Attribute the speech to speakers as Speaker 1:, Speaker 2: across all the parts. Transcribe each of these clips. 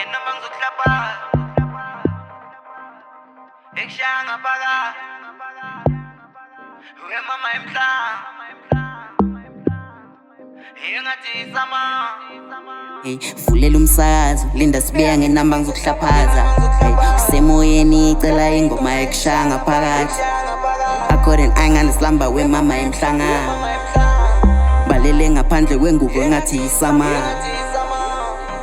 Speaker 1: ngenamba ngizokuhlapha Ekshanga phaka Mama emhlanga Engathi isama
Speaker 2: Hey, vulela umsakazo, linda sibeya ngenamba ngizokuhlaphaza. Hey, usemoyeni icela ingoma ekushaya phakathi. According ayingane silamba wemama emhlanga. Balele ngaphandle kwengubo engathi isama.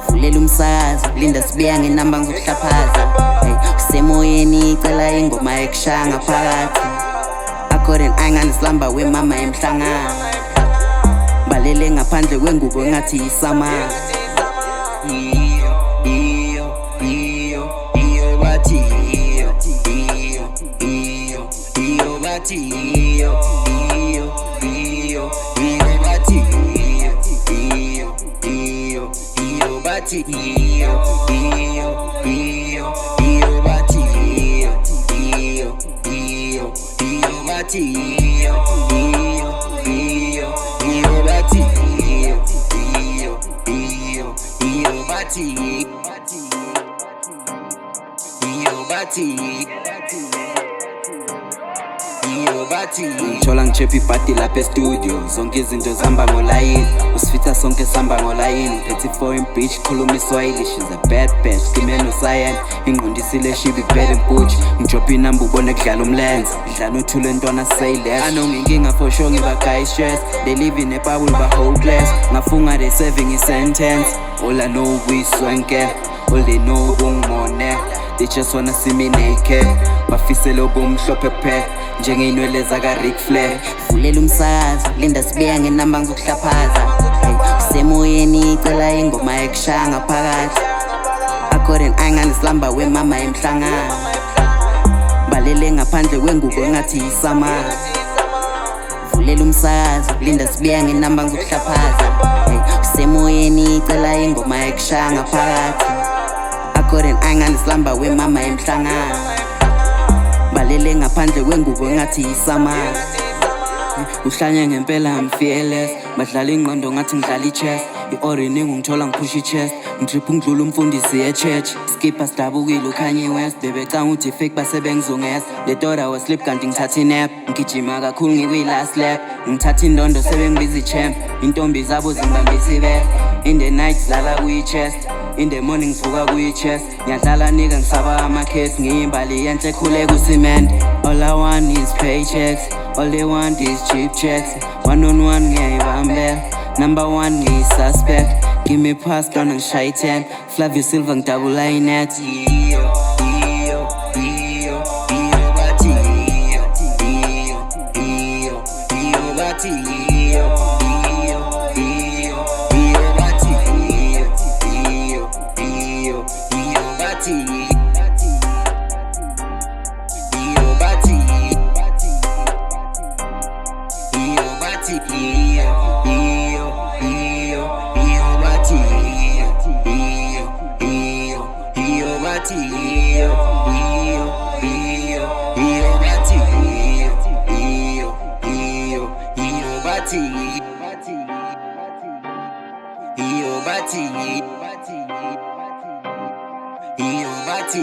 Speaker 2: Vulela umsakazo, linda sibeya ngenamba ngizokuhlaphaza. Hey, usemoyeni icela ingoma ekushaya phakathi. According ayingane silamba wemama emhlanga. Balele ngaphandle kwengubo engathi isama. Ngithola ngichepha ibhadi lapha estudio, zonke izinto zihamba ngolayini. Usifitha sonke sihamba ngolayini. 34 in beach, khuluma iswahili, she's a bad bitch. Kimeno no-science, ingqondisile shibi bad and butch. Ngidropha inamba ubone kudlala umlenze, idlala uthule ntwana say less. Anonginkinga for sure ngibagaya stress. They live in a bubble ba hopeless. Ngafunga they serving a sentence. All I know we swanker, all they know bungmone. They just wanna see me naked. Bafisele ubumhlophe phe njengeinwele zaka Ric Flair. Vulela umsakazo, linda sibeya ngenamba ngizokuhlaphaza. Hey, usemoyeni icela ingoma ekushaya phakathi. According ayingane silamba wemama emhlanga. Balele ngaphandle kwengubo engathi isama. Vulela umsakazo, linda sibeya ngenamba ngizokuhlaphaza. Hey, usemoyeni icela ingoma ekushaya phakathi. According ayingane silamba wemama emhlanga. Balele ngaphandle kwengubo engathi isama. Uhlanye ngempela I'm fearless. Badlala ingqondo ngathi ngidlala i-chess. I-orining ngithola ngiphusha i-chest. Ngidripha ngidlula umfundisi e-church. Skipper sidabukile uKanye West. Bebecanga ukuthi fake base bengizungeza. Le tora was sleep kanti ngithatha i-nap. Ngigijima kakhulu ngikwi-last lap. Ngithatha indondo sebengibiza i-champ. Intombi zabo zimbambisa ibele. In the night zidlala kuyi-chest. In the morning sivuka kuyi-chest. Ngiyadlala nika ngisaba ama-case. Ngiyimbali yenhle khule ku-cement. All I want is paychecks. All they want is cheap checks. One on one ngiyayibambela. Number one ngiyi-suspect. Give me pass dona ngishaya 10. Flavio Silva ngidabula i-net. Bati